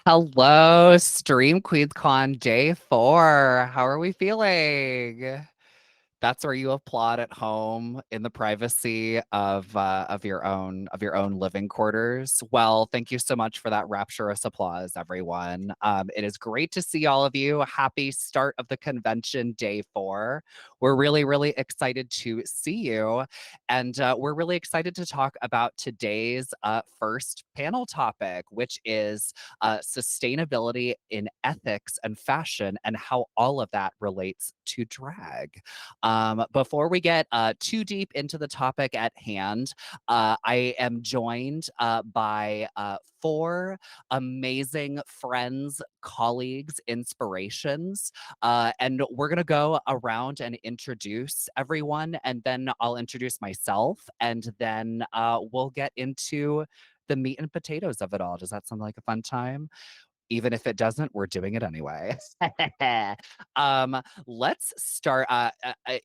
Hello, Stream QueensCon Day 4. How are we feeling? That's where you applaud at home in the privacy of your own living quarters. Well, thank you so much for that rapturous applause, everyone. It is great to see all of you. Happy start of the convention, day 4. We're really, really excited to see you, and we're really excited to talk about today's first panel topic, which is sustainability in ethics and fashion, and how all of that relates to drag. Before we get too deep into the topic at hand, I am joined by 4 amazing friends, colleagues, inspirations, and we're going to go around and introduce everyone, and then I'll introduce myself, and then we'll get into the meat and potatoes of it all. Does that sound like a fun time? Even if it doesn't, we're doing it anyway. Let's start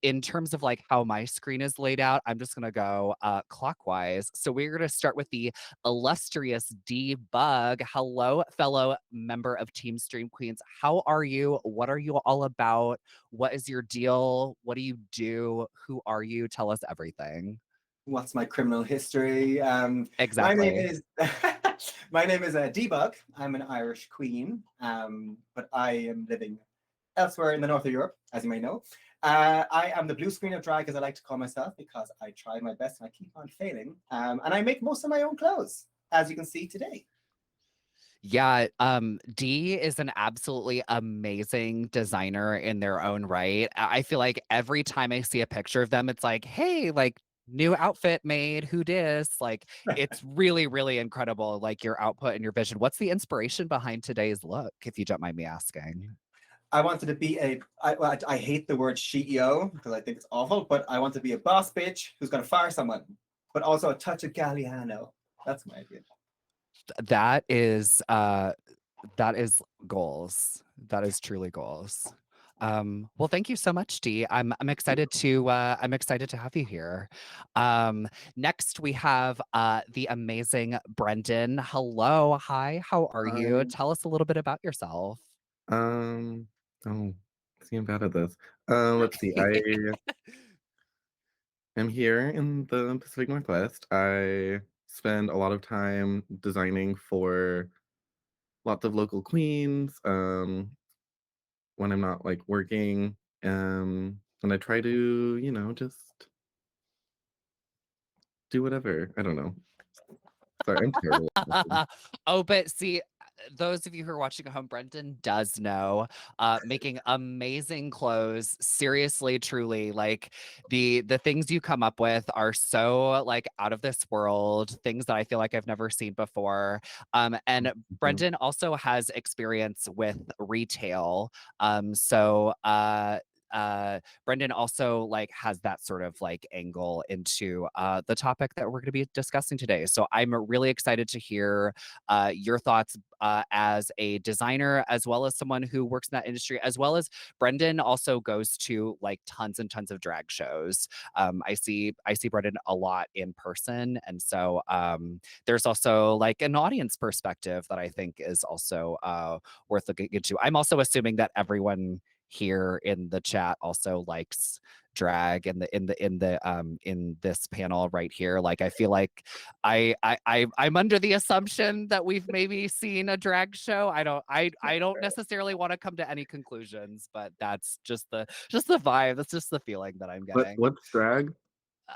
in terms of like how my screen is laid out. I'm just gonna go clockwise. So we're gonna start with the illustrious D-Bug. Hello, fellow member of Team Stream Queens. How are you? What are you all about? What is your deal? What do you do? Who are you? Tell us everything. What's my criminal history? My name Exactly. is my name is Debug. I'm an Irish queen, but I am living elsewhere in the north of Europe, as you may know. I am the blue screen of drag, as I like to call myself, because I try my best and I keep on failing. And I make most of my own clothes, as you can see today. Yeah, Dee is an absolutely amazing designer in their own right. I feel like every time I see a picture of them, it's like, hey, like new outfit made, who dis? Like it's really, really incredible, like your output and your vision. What's the inspiration behind today's look, if you don't mind me asking? I wanted to be I hate the word CEO because I think it's awful, but I want to be a boss bitch who's going to fire someone, but also a touch of Galliano. That's my idea. That is that is goals. That is truly goals. Well, thank you so much, Dee. I'm excited to have you here. Um, Next we have the amazing Brendan. Hello, hi, how are you? Um, Tell us a little bit about yourself. Um, oh, see, I'm bad at this. Let's see. I am here in the Pacific Northwest. I spend a lot of time designing for lots of local queens, when I'm not like working. And I try to, just do whatever. I don't know. Sorry, I'm terrible at this. Oh, but see, those of you who are watching at home, Brendan does know, making amazing clothes. Seriously, truly, like the things you come up with are so like out of this world. Things that I feel like I've never seen before. And Mhm. Brendan also has experience with retail. So Brendan also like has that sort of like angle into the topic that we're going to be discussing today. So I'm really excited to hear your thoughts as a designer, as well as someone who works in that industry, as well as Brendan also goes to like tons and tons of drag shows. I see Brendan a lot in person, and so there's also like an audience perspective that I think is also worth looking into. I'm also assuming that everyone here in the chat also likes drag in this panel right here. Like I feel like I'm under the assumption that we've maybe seen a drag show. I don't necessarily want to come to any conclusions, but that's just the vibe. That's just the feeling that I'm getting. What's drag?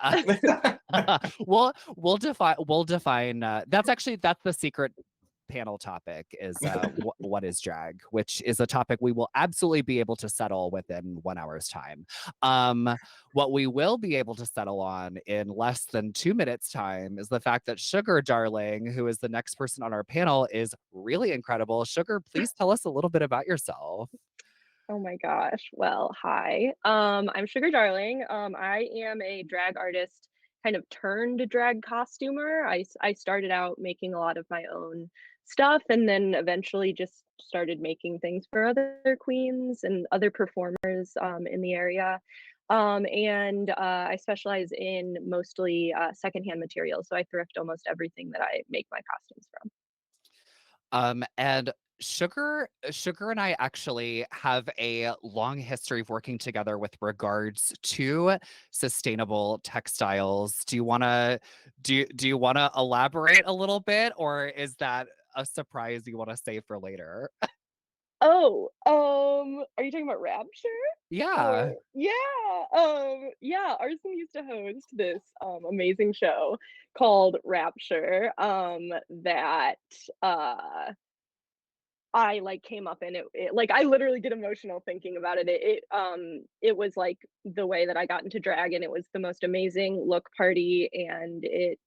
Uh, we'll define that's the secret panel topic is what is drag, which is a topic we will absolutely be able to settle within 1 hour's time. What we will be able to settle on in less than 2 minutes time is the fact that Sugar Darling, who is the next person on our panel, is really incredible. Sugar, please tell us a little bit about yourself. Oh my gosh. Well, hi. I'm Sugar Darling. I am a drag artist, kind of turned drag costumer. I started out making a lot of my own stuff and then eventually just started making things for other queens and other performers in the area. And I specialize in mostly secondhand materials. So I thrift almost everything that I make my costumes from. And Sugar and I actually have a long history of working together with regards to sustainable textiles. Do you want to elaborate a little bit, or is that a surprise you want to save for later? Oh, are you talking about Rapture? Yeah. Or yeah, Arson used to host this amazing show called Rapture that I like came up in it like I literally get emotional thinking about it. It was like the way that I got into drag, and it was the most amazing look party, and it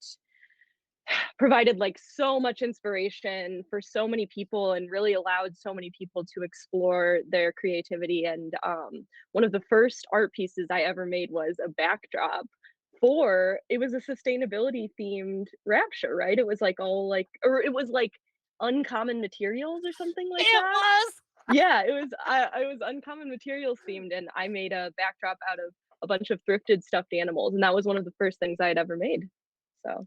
provided like so much inspiration for so many people and really allowed so many people to explore their creativity. And one of the first art pieces I ever made was a backdrop for it was a sustainability themed Rapture, right? It was like all like or it was like uncommon materials or something like It that. was. Yeah, it was uncommon materials themed, and I made a backdrop out of a bunch of thrifted stuffed animals, and that was one of the first things I had ever made. So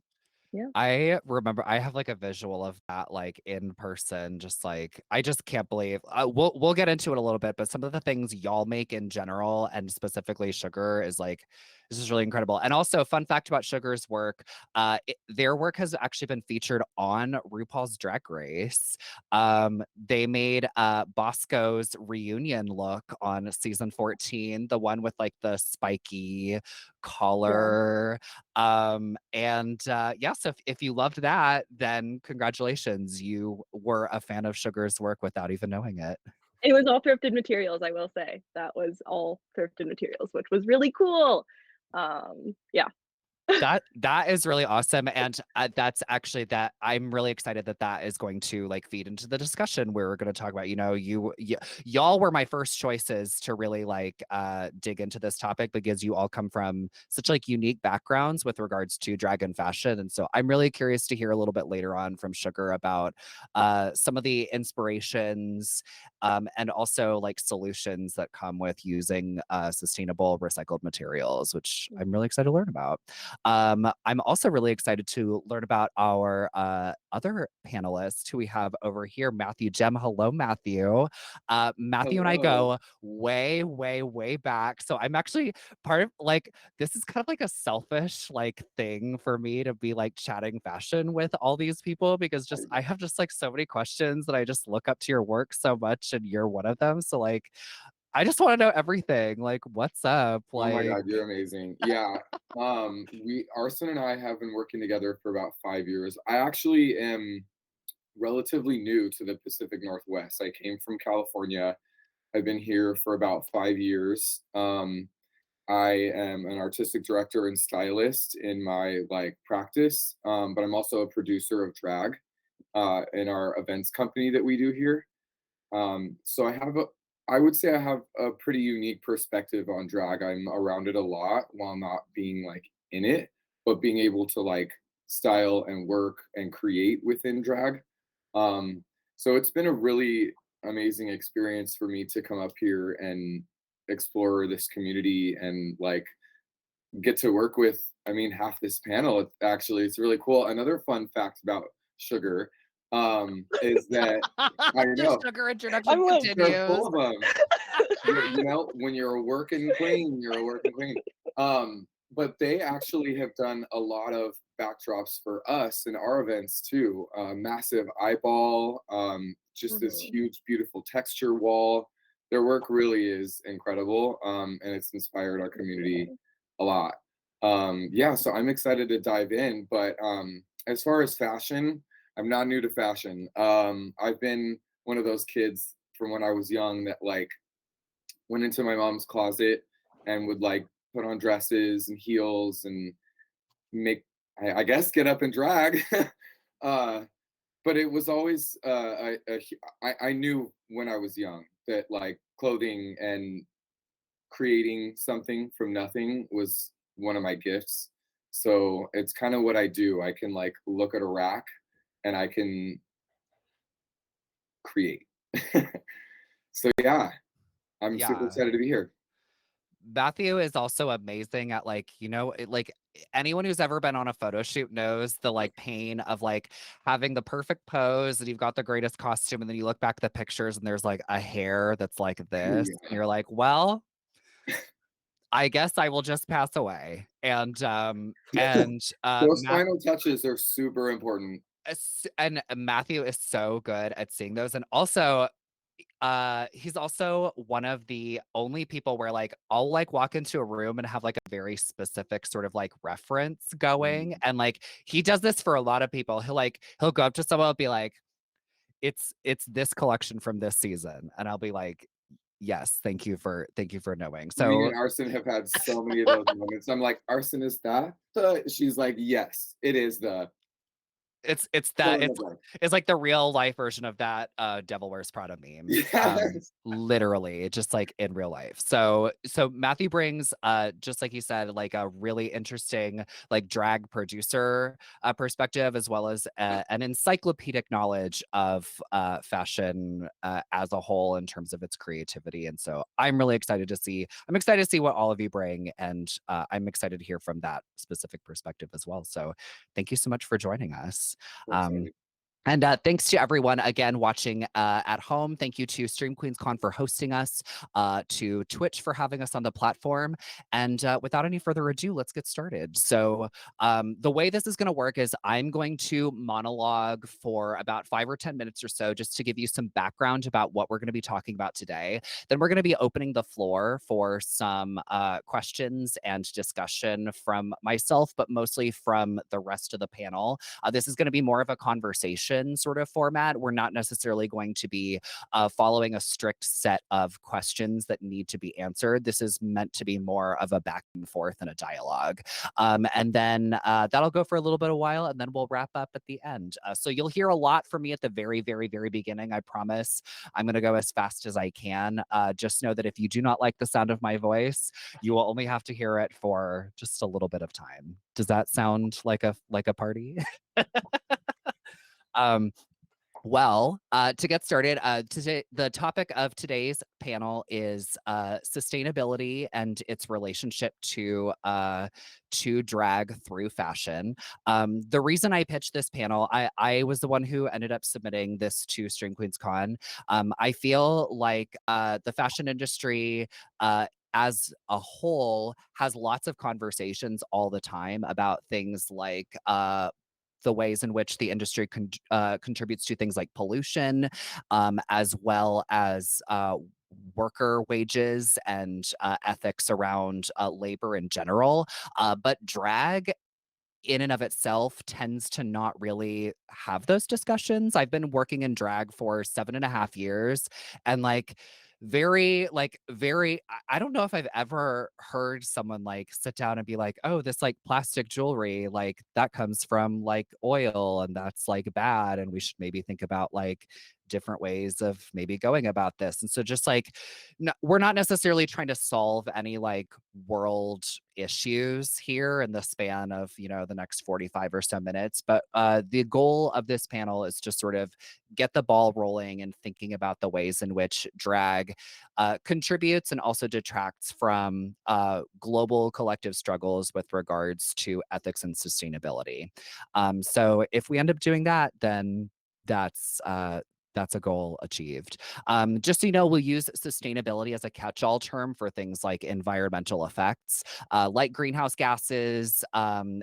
yeah. I remember I have like a visual of that like in person, just like I just can't believe we'll get into it a little bit, but some of the things y'all make in general and specifically Sugar is like this is really incredible. And also, fun fact about Sugar's work, their work has actually been featured on RuPaul's Drag Race. They made Bosco's reunion look on season 14, the one with like the spiky Yeah. collar. Yeah, so if you loved that, then congratulations, you were a fan of Sugar's work without even knowing it. It was all thrifted materials, I will say. That was all thrifted materials, which was really cool. Yeah. That is really awesome, and that's actually that I'm really excited that that is going to like feed into the discussion where we're going to talk about, you know, y'all were my first choices to really like dig into this topic because you all come from such like unique backgrounds with regards to drag and fashion, and so I'm really curious to hear a little bit later on from Sugar about some of the inspirations and also like solutions that come with using sustainable recycled materials, which I'm really excited to learn about. I'm also really excited to learn about our other panelists who we have over here, Matthew Jem. Hello, Matthew. Matthew and I Hello. go way, way, way back. So I'm actually part of like this is kind of like a selfish like thing for me to be like chatting fashion with all these people because just I have just like so many questions that I just look up to your work so much and you're one of them. So like I just want to know everything. Like, what's up? Oh my Like, God, you're amazing. Yeah. Arson and I have been working together for about 5 years. I actually am relatively new to the Pacific Northwest. I came from California. I've been here for about 5 years. I am an artistic director and stylist in my like practice, but I'm also a producer of drag in our events company that we do here. So I would say I have a pretty unique perspective on drag. I'm around it a lot while not being like in it, but being able to like style and work and create within drag. Um, so it's been a really amazing experience for me to come up here and explore this community and like get to work with, I mean, half this panel. Actually, it's really cool. Another fun fact about Sugar is that I the know Sugar introduction I'm like, they're continues. full of them. You know, when you're a working queen, you're a working queen. But they actually have done a lot of backdrops for us in our events too. Massive eyeball, just this mhm. huge, beautiful texture wall. Their work really is incredible, and it's inspired our community a lot. Yeah, so I'm excited to dive in. But as far as fashion, I'm not new to fashion. I've been one of those kids from when I was young that like went into my mom's closet and would like put on dresses and heels and make, I guess, get up and drag. uh, but it was always I knew when I was young that like clothing and creating something from nothing was one of my gifts. So it's kind of what I do. I can like look at a rack and I can create. So yeah, I'm super Yeah. excited to be here. Matthew is also amazing at like, like anyone who's ever been on a photo shoot knows the like pain of like having the perfect pose and you've got the greatest costume and then you look back at the pictures and there's like a hair that's like this and Yeah. you're like, well, I guess I will just pass away. Those final touches are super important. And Matthew is so good at seeing those. And also, he's also one of the only people where like I'll like walk into a room and have like a very specific sort of like reference going. Mm. And like he does this for a lot of people. He'll go up to someone and be like, it's this collection from this season. And I'll be like, yes, thank you for knowing. Me So and Arson have had so many of those moments. I'm like, Arson, is that she's like, yes, it is the it's fill that in the blank. it's like the real life version of that Devil Wears Prada meme. Yes. Literally, just like in real life. So Matthew brings just like you said, like a really interesting like drag producer perspective, as well as an encyclopedic knowledge of fashion as a whole in terms of its creativity. And so I'm excited to see what all of you bring, and I'm excited to hear from that specific perspective as well. So thank you so much for joining us. So Um, excited. and thanks to everyone again watching at home. Thank you to Stream Queens Con for hosting us, to Twitch for having us on the platform. And without any further ado, let's get started. So the way this is going to work is I'm going to monologue for about 5 or 10 minutes or so, just to give you some background about what we're going to be talking about today. Then we're going to be opening the floor for some questions and discussion from myself, but mostly from the rest of the panel. This is going to be more of a conversation sort of format. We're not necessarily going to be following a strict set of questions that need to be answered. This is meant to be more of a back and forth and a dialogue. And then that'll go for a little bit of a while, and then we'll wrap up at the end. So you'll hear a lot from me at the very, very, very beginning. I promise I'm going to go as fast as I can. Just know that if you do not like the sound of my voice, you will only have to hear it for just a little bit of time. Does that sound like a party? Um, to get started, today the topic of today's panel is sustainability and its relationship to drag through fashion. The reason I pitched this panel, I was the one who ended up submitting this to Stream Queens Con. I feel like the fashion industry. As a whole, has lots of conversations all the time about things like the ways in which the industry contributes to things like pollution, as well as worker wages and ethics around labor in general. But drag in and of itself tends to not really have those discussions. I've been working in drag for 7.5 years, and very I don't know if I've ever heard someone like sit down and be like, oh, this like plastic jewelry, like that comes from like oil and that's like bad and we should maybe think about like different ways of maybe going about this. And so just like no, we're not necessarily trying to solve any like world issues here in the span of the next 45 or so minutes, but the goal of this panel is to sort of get the ball rolling and thinking about the ways in which drag contributes and also detracts from global collective struggles with regards to ethics and sustainability. So if we end up doing that, then that's a goal achieved. Just so you know, we'll use sustainability as a catch-all term for things like environmental effects, like greenhouse gases,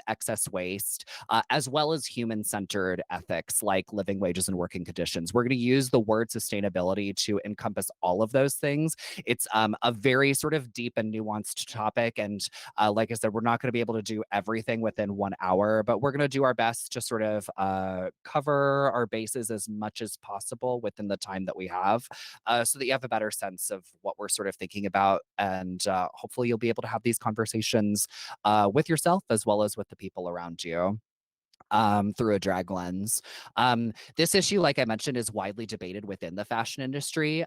excess waste, as well as human-centered ethics like living wages and working conditions. We're going to use the word sustainability to encompass all of those things. It's a very sort of deep and nuanced topic. And like I said, we're not going to be able to do everything within 1 hour, but we're going to do our best to sort of cover our bases as much as possible within the time that we have, so that you have a better sense of what we're sort of thinking about. And hopefully you'll be able to have these conversations with yourself as well as with the people around you. Through a drag lens. This issue, like I mentioned, is widely debated within the fashion industry.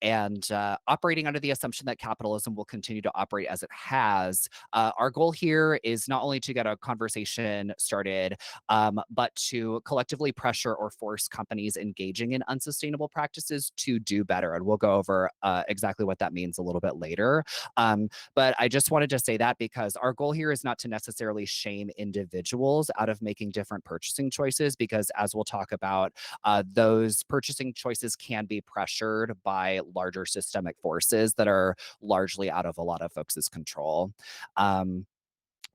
and operating under the assumption that capitalism will continue to operate as it has. Our goal here is not only to get a conversation started, but to collectively pressure or force companies engaging in unsustainable practices to do better. And we'll go over exactly what that means a little bit later. But I just wanted to say that because our goal here is not to necessarily shame individuals out of making different purchasing choices, because as we'll talk about, those purchasing choices can be pressured by larger systemic forces that are largely out of a lot of folks' control.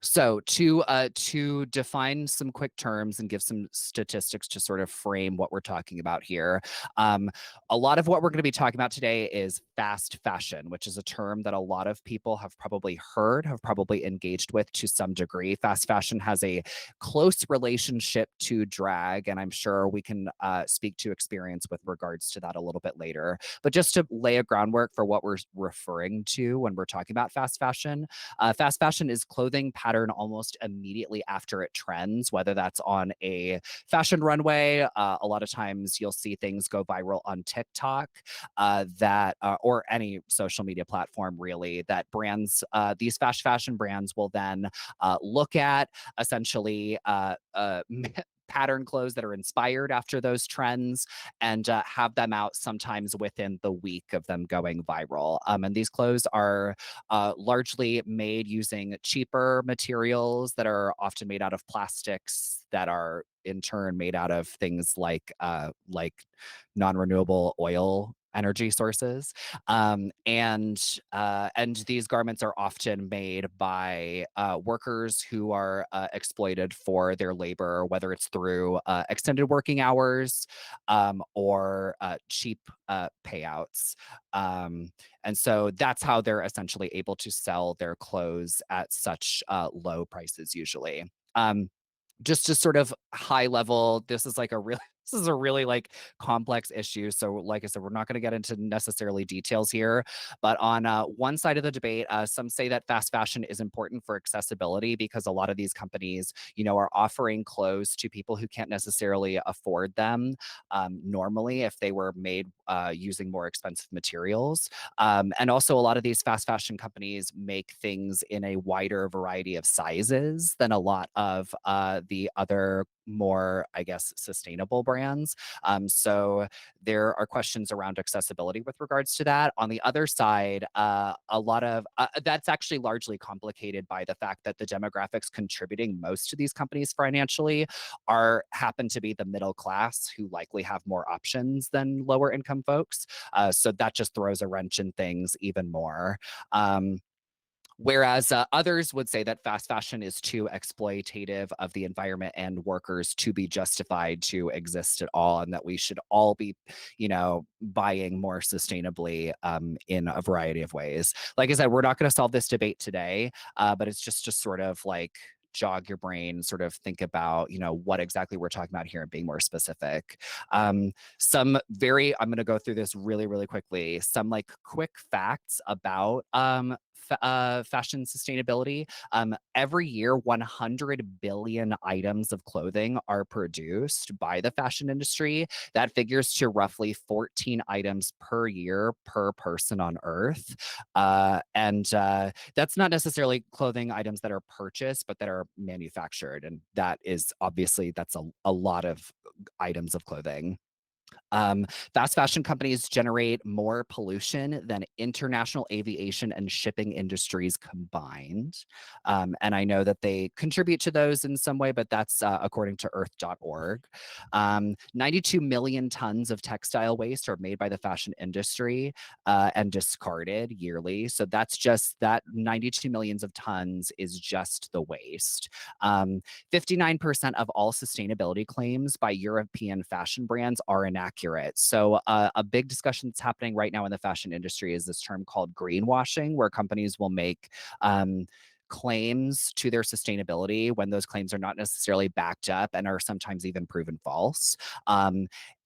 So to define some quick terms and give some statistics to sort of frame what we're talking about here, a lot of what we're going to be talking about today is fast fashion, which is a term that a lot of people have probably heard, have probably engaged with to some degree. Fast fashion has a close relationship to drag, and I'm sure we can speak to experience with regards to that a little bit later. But just to lay a groundwork for what we're referring to when we're talking about fast fashion is clothing pattern almost immediately after it trends, whether that's on a fashion runway. A lot of times you'll see things go viral on TikTok or any social media platform really, that brands, these fast fashion brands will then look at essentially pattern clothes that are inspired after those trends and have them out sometimes within the week of them going viral. And these clothes are largely made using cheaper materials that are often made out of plastics that are in turn made out of things like non-renewable oil energy sources, and these garments are often made by workers who are exploited for their labor, whether it's through extended working hours or cheap payouts. And so that's how they're essentially able to sell their clothes at such low prices usually. Just to sort of high level, this is a really like complex issue. So like I said, we're not going to get into necessarily details here, but on one side of the debate, some say that fast fashion is important for accessibility because a lot of these companies, are offering clothes to people who can't necessarily afford them normally if they were made using more expensive materials. And also a lot of these fast fashion companies make things in a wider variety of sizes than a lot of the other more, I guess, sustainable brands. So there are questions around accessibility with regards to that. On the other side, a lot of that's actually largely complicated by the fact that the demographics contributing most to these companies financially happen to be the middle class, who likely have more options than lower income folks. So that just throws a wrench in things even more. Whereas others would say that fast fashion is too exploitative of the environment and workers to be justified to exist at all, and that we should all be, buying more sustainably in a variety of ways. Like I said, we're not going to solve this debate today, but it's just to sort of like jog your brain, sort of think about, what exactly we're talking about here and being more specific. I'm going to go through this really, really quickly. Some like quick facts about fashion sustainability. Every year, 100 billion items of clothing are produced by the fashion industry. That figures to roughly 14 items per year per person on Earth. And that's not necessarily clothing items that are purchased, but that are manufactured. And that is obviously, that's a lot of items of clothing. Fast fashion companies generate more pollution than international aviation and shipping industries combined. And I know that they contribute to those in some way, but that's according to earth.org. 92 million tons of textile waste are made by the fashion industry and discarded yearly. So that's just that 92 millions of tons is just the waste. 59% of all sustainability claims by European fashion brands are inaccurate. So a big discussion that's happening right now in the fashion industry is this term called greenwashing, where companies will make claims to their sustainability when those claims are not necessarily backed up and are sometimes even proven false.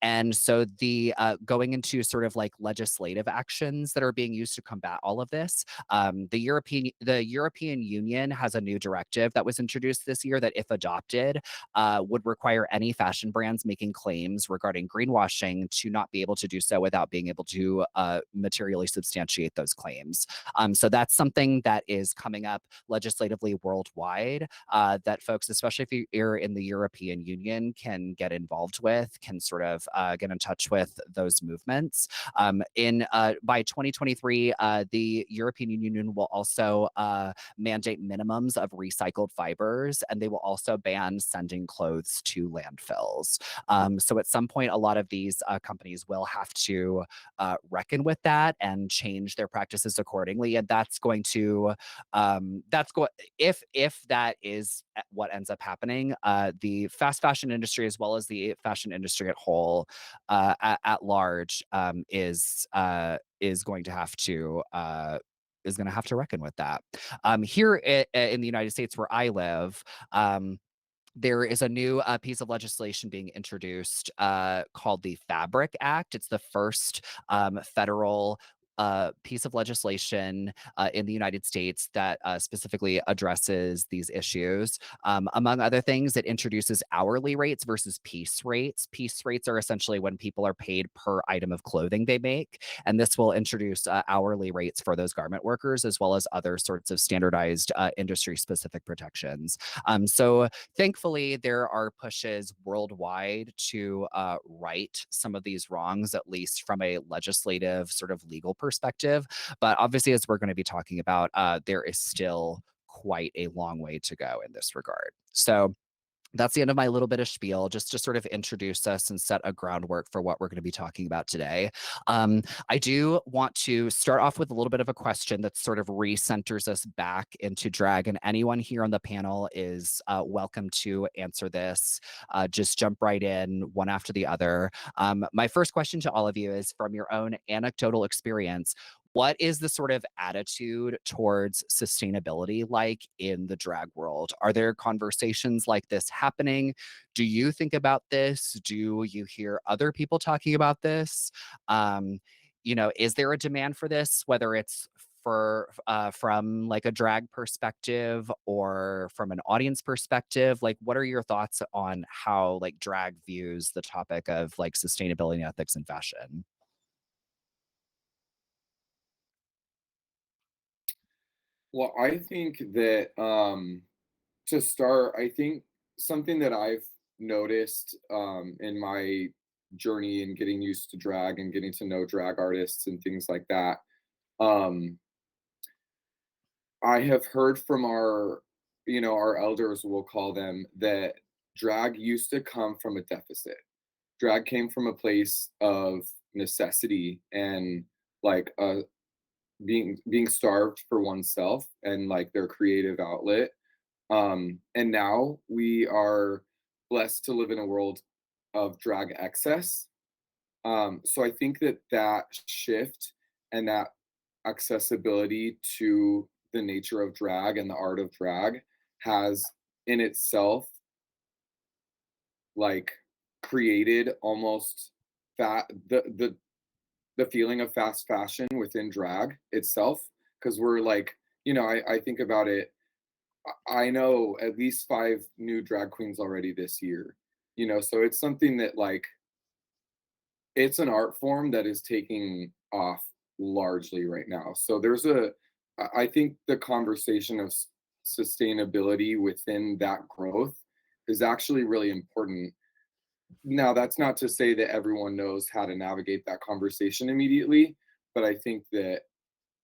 And so the going into sort of like legislative actions that are being used to combat all of this, the European Union has a new directive that was introduced this year that, if adopted, would require any fashion brands making claims regarding greenwashing to not be able to do so without being able to materially substantiate those claims. So that's something that is coming up legislatively worldwide, that folks, especially if you're in the European Union, can get involved with, can sort of get in touch with those movements. In By 2023, the European Union will also mandate minimums of recycled fibers, and they will also ban sending clothes to landfills. So at some point, a lot of these companies will have to reckon with that and change their practices accordingly, and that's going to if that is what ends up happening, the fast fashion industry, as well as the fashion industry at whole, at large, is going to have to reckon with that. Here in the United States, where I live, there is a new piece of legislation being introduced called the Fabric Act. It's the first federal piece of legislation in the United States that specifically addresses these issues. Among other things, it introduces hourly rates versus piece rates. Piece rates are essentially when people are paid per item of clothing they make, and this will introduce hourly rates for those garment workers, as well as other sorts of standardized industry-specific protections. So thankfully, there are pushes worldwide to right some of these wrongs, at least from a legislative sort of legal perspective. But obviously, as we're going to be talking about, there is still quite a long way to go in this regard. So that's the end of my little bit of spiel, just to sort of introduce us and set a groundwork for what we're going to be talking about today. I do want to start off with a little bit of a question that sort of recenters us back into drag, and anyone here on the panel is welcome to answer this. Just jump right in, one after the other. My first question to all of you is, from your own anecdotal experience, what is the sort of attitude towards sustainability like in the drag world? Are there conversations like this happening? Do you think about this? Do you hear other people talking about this? Is there a demand for this, whether it's from like a drag perspective or from an audience perspective? Like, what are your thoughts on how like drag views the topic of like sustainability and ethics in fashion? Well, I think that to start, I think something that I've noticed in my journey and getting used to drag and getting to know drag artists and things like that, um, I have heard from our elders, we'll call them, that drag used to come from a deficit. Drag came from a place of necessity and like being starved for oneself and like their creative outlet. And now we are blessed to live in a world of drag excess. So I think that that shift and that accessibility to the nature of drag and the art of drag has in itself like created almost the feeling of fast fashion within drag itself, because we're like, I think about it. I know at least 5 new drag queens already this year, so it's something that like it's an art form that is taking off largely right now. So I think the conversation of sustainability within that growth is actually really important. Now, that's not to say that everyone knows how to navigate that conversation immediately, but I think that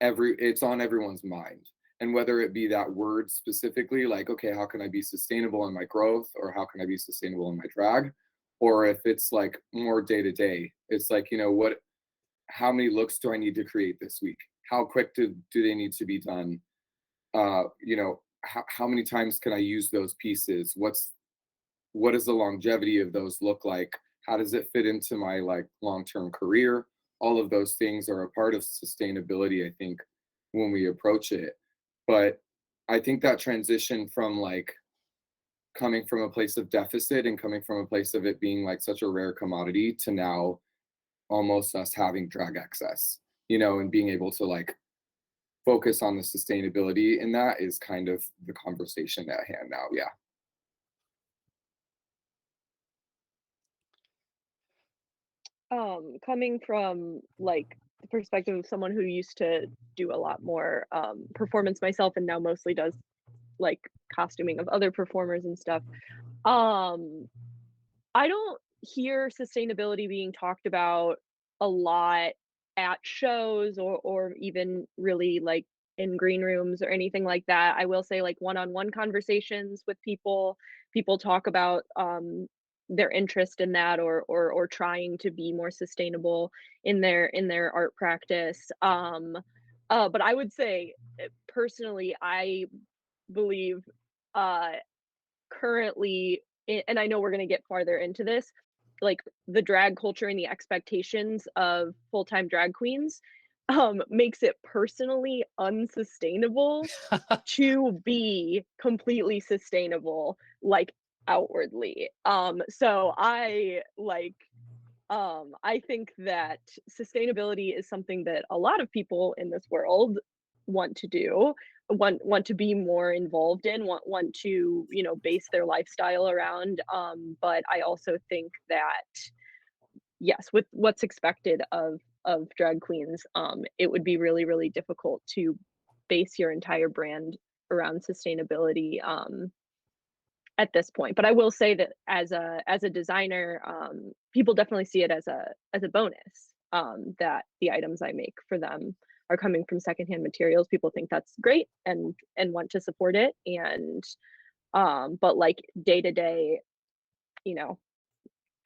it's on everyone's mind. And whether it be that word specifically, like, okay, how can I be sustainable in my growth, or how can I be sustainable in my drag? Or if it's like more day to day, it's like, how many looks do I need to create this week? How quick do they need to be done? How many times can I use those pieces? What does the longevity of those look like? How does it fit into my like long-term career? All of those things are a part of sustainability, I think, when we approach it. But I think that transition from like coming from a place of deficit and coming from a place of it being like such a rare commodity to now almost us having drag excess, you know, and being able to like focus on the sustainability in that is kind of the conversation at hand now. Yeah. Coming from like the perspective of someone who used to do a lot more performance myself and now mostly does like costuming of other performers and stuff. Um, I don't hear sustainability being talked about a lot at shows or even really like in green rooms or anything like that. I will say like one-on-one conversations with people, people talk about their interest in that or trying to be more sustainable in their art practice. But I would say personally, I believe uh currently and I know we're gonna get farther into this, like, the drag culture and the expectations of full-time drag queens, makes it personally unsustainable to be completely sustainable, like, outwardly. So I think that sustainability is something that a lot of people in this world want to do, want to be more involved in, want to, you know, base their lifestyle around. But I also think that yes, with what's expected of drag queens, it would be really, really difficult to base your entire brand around sustainability. At this point. But I will say that as a designer, people definitely see it as a bonus, that the items I make for them are coming from secondhand materials. People think that's great and want to support it. And but like day to day, you know,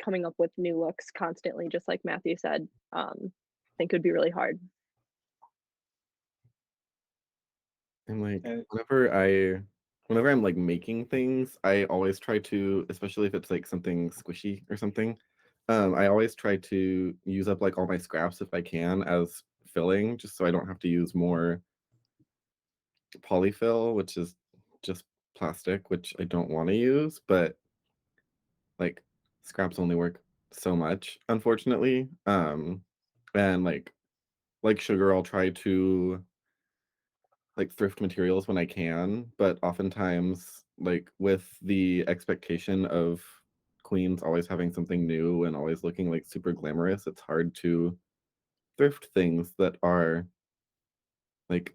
coming up with new looks constantly, just like Matthew said, I think it would be really hard. And like Uh, whenever I'm like making things, I always try to, especially if it's like something squishy or something, I always try to use up like all my scraps if I can as filling, just so I don't have to use more polyfill, which is just plastic, which I don't want to use, but like scraps only work so much, unfortunately. And like sugar, I'll try to like thrift materials when I can, but oftentimes like with the expectation of queens always having something new and always looking like super glamorous, it's hard to thrift things that are like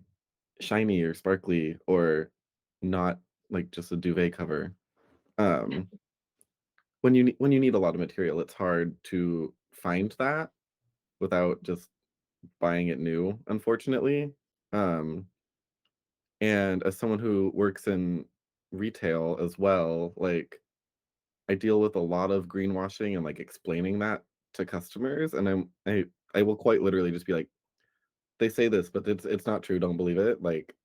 shiny or sparkly or not like just a duvet cover. Um when you need a lot of material, it's hard to find that without just buying it new, unfortunately. Um And as someone who works in retail as well, like I deal with a lot of greenwashing and like explaining that to customers. And I will quite literally just be like, they say this, but it's not true. Don't believe it. Like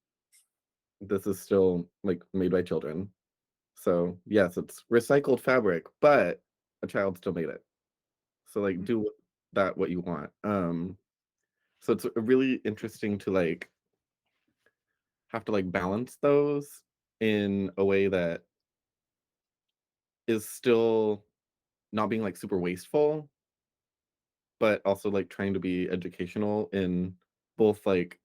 this is still like made by children. So yes, it's recycled fabric, but a child still made it. So like do with that what you want. So it's really interesting to like have to like balance those in a way that is still not being like super wasteful, but also like trying to be educational in both like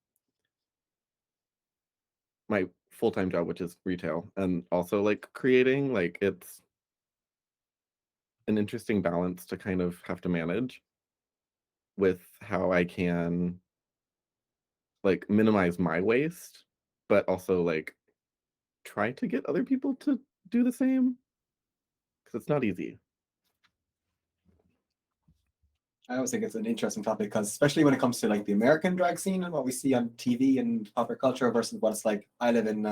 my full-time job, which is retail, and also like creating. Like it's an interesting balance to kind of have to manage with how I can like minimize my waste, but also like try to get other people to do the same because it's not easy. I always think it's an interesting topic because especially when it comes to like the American drag scene and what we see on TV and popular culture versus what it's like. I live in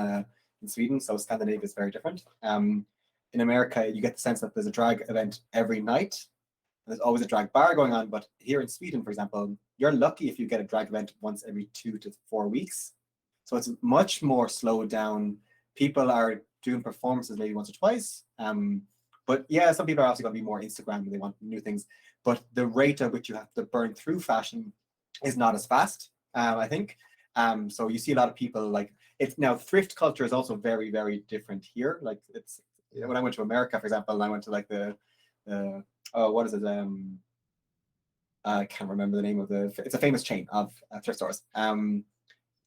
Sweden, so Scandinavia is very different. In America, you get the sense that there's a drag event every night. There's always a drag bar going on, but here in Sweden, for example, you're lucky if you get a drag event once every 2 to 4 weeks. So it's much more slowed down. People are doing performances maybe once or twice. But yeah, some people are also going to be more Instagram and they want new things. But the rate at which you have to burn through fashion is not as fast, I think. So you see a lot of people like it's now thrift culture is also very, very different here. Like when I went to America, for example, and I went to like the oh, what is it? I can't remember the name of it's a famous chain of thrift stores. And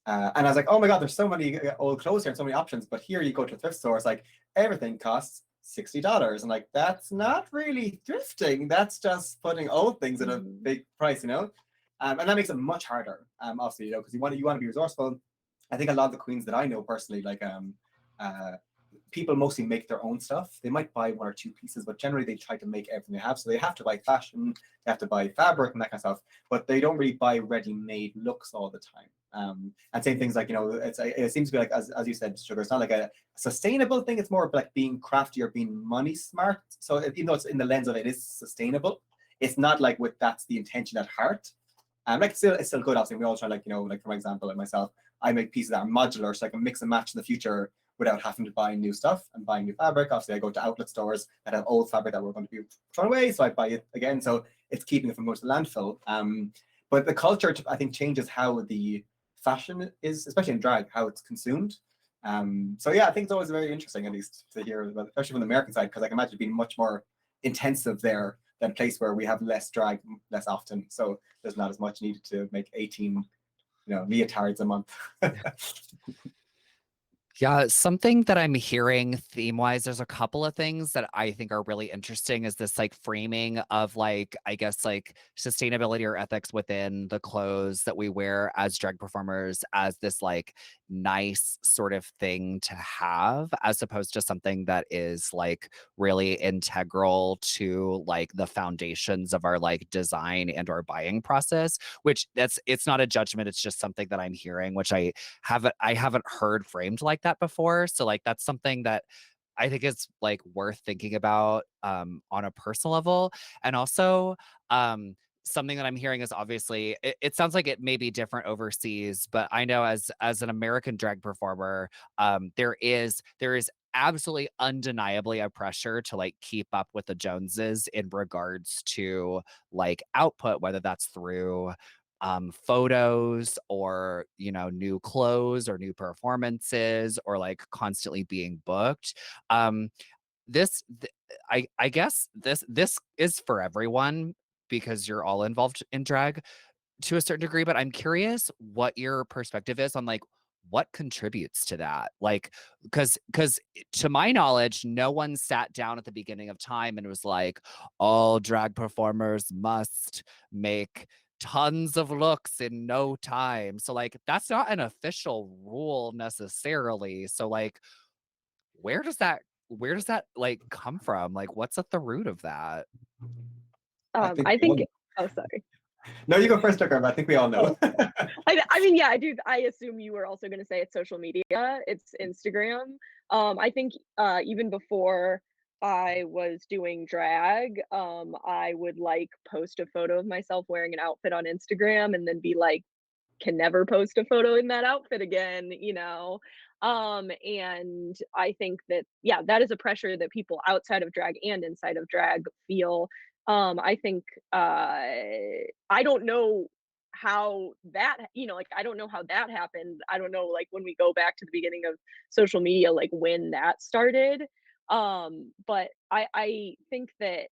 I was like, oh my God, there's so many old clothes here and so many options. But here you go to a thrift store, it's like everything costs $60. And like, that's not really thrifting. That's just putting old things at a big price, you know? And that makes it much harder, obviously, you know, because you want to be resourceful. I think a lot of the queens that I know personally, like uh, people mostly make their own stuff. They might buy one or two pieces, but generally they try to make everything they have. So they have to buy fashion, they have to buy fabric and that kind of stuff, but they don't really buy ready-made looks all the time. And same things like, you know, it seems to be like, as you said, Sugar, it's not like a sustainable thing. It's more like being crafty or being money smart. So even though it's in the lens of it is sustainable, it's not like that's the intention at heart. Like it's still good. Obviously, we all try, like, you know, like for example, like myself, I make pieces that are modular, so I can mix and match in the future without having to buy new stuff and buying new fabric. Obviously, I go to outlet stores that have old fabric that we're going to be thrown away, so I buy it again. So it's keeping it from going to the landfill. But the culture, I think, changes how the fashion is, especially in drag, how it's consumed. So yeah, I think it's always very interesting, at least, to hear about, especially from the American side, because I can imagine it being much more intensive there than a place where we have less drag less often. So there's not as much needed to make 18, you know, leotards a month. Yeah, something that I'm hearing theme-wise, there's a couple of things that I think are really interesting is this like framing of like, I guess like sustainability or ethics within the clothes that we wear as drag performers as this like nice sort of thing to have, as opposed to something that is like really integral to like the foundations of our like design and our buying process, which it's not a judgment, it's just something that I'm hearing, which I haven't heard framed like that before. So like that's something that I think is like worth thinking about on a personal level. And also something that I'm hearing is obviously it sounds like it may be different overseas, but I know as an American drag performer, there is absolutely undeniably a pressure to like keep up with the Joneses in regards to like output, whether that's through photos or, you know, new clothes or new performances or like constantly being booked. um this I guess this is for everyone because you're all involved in drag to a certain degree, but I'm curious what your perspective is on like what contributes to that. Like, because to my knowledge, no one sat down at the beginning of time and was like, all drag performers must make tons of looks in no time. So like that's not an official rule necessarily. So like where does that like come from? Like what's at the root of that? I think I we all think. Oh, sorry. No, you go first, Tucker, but I think we all know. I mean, yeah, I do. I assume you were also going to say it's social media. It's Instagram. I think even before I was doing drag, I would like post a photo of myself wearing an outfit on Instagram and then be like, can never post a photo in that outfit again, you know? And I think that, yeah, that is a pressure that people outside of drag and inside of drag feel. I think I don't know how that, you know, like I don't know how that happened. I don't know, like when we go back to the beginning of social media, like when that started. But I think that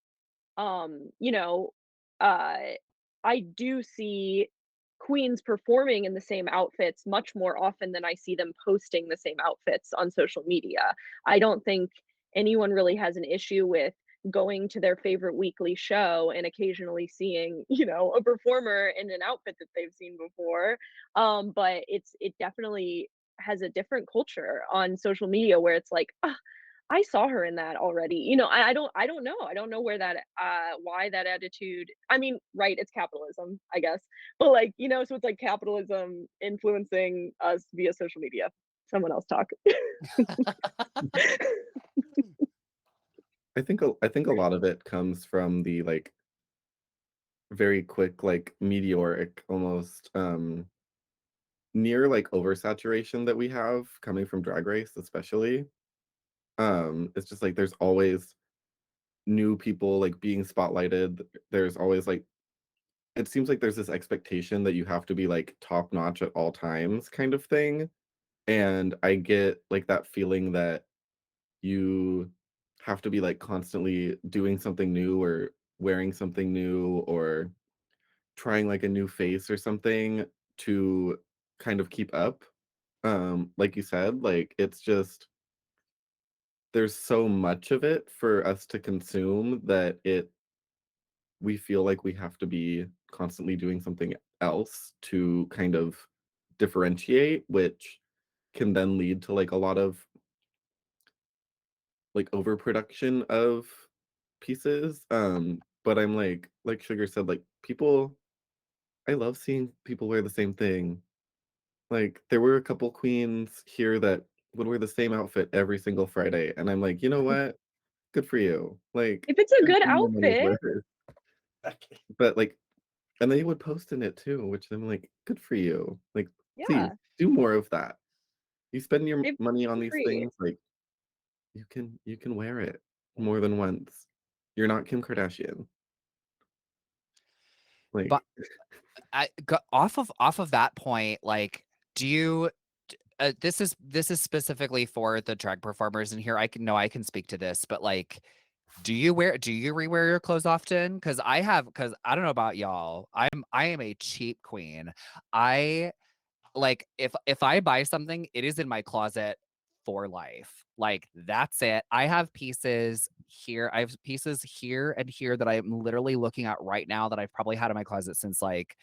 you know, uh I do see queens performing in the same outfits much more often than I see them posting the same outfits on social media. I don't think anyone really has an issue with going to their favorite weekly show and occasionally seeing, you know, a performer in an outfit that they've seen before. But it definitely has a different culture on social media where it's like, "Ah, I saw her in that already." You know, I don't know. I don't know where that why that attitude. I mean, right, it's capitalism, I guess. But like, you know, so it's like capitalism influencing us via social media. Someone else talk. I think a lot of it comes from the like very quick, like meteoric almost near like oversaturation that we have coming from Drag Race, especially. It's just like there's always new people like being spotlighted. There's always like it seems like there's this expectation that you have to be like top notch at all times kind of thing. And I get like that feeling that you have to be like constantly doing something new or wearing something new or trying like a new face or something to kind of keep up. Like you said, like it's just there's so much of it for us to consume that it we feel like we have to be constantly doing something else to kind of differentiate, which can then lead to like a lot of like overproduction of pieces. But I'm like Sugar said, like people I love seeing people wear the same thing. Like there were a couple queens here that would wear the same outfit every single Friday. And I'm like, you know what? Good for you. Like If it's a you're good doing your money's outfit, worth. Okay. But like and they would post in it too, which I'm like, good for you. Like, please yeah, do more of that. You spend your if money on these free. things, like you can wear it more than once. You're not Kim Kardashian. But Like, off of that point, like, do you? This is specifically for the drag performers in here. I can speak to this, but like, do you rewear your clothes often? Because I don't know about y'all. I am a cheap queen. I like if I buy something, it is in my closet for life. Like that's it. I have pieces here. I have pieces here and here that I'm literally looking at right now that I've probably had in my closet since like,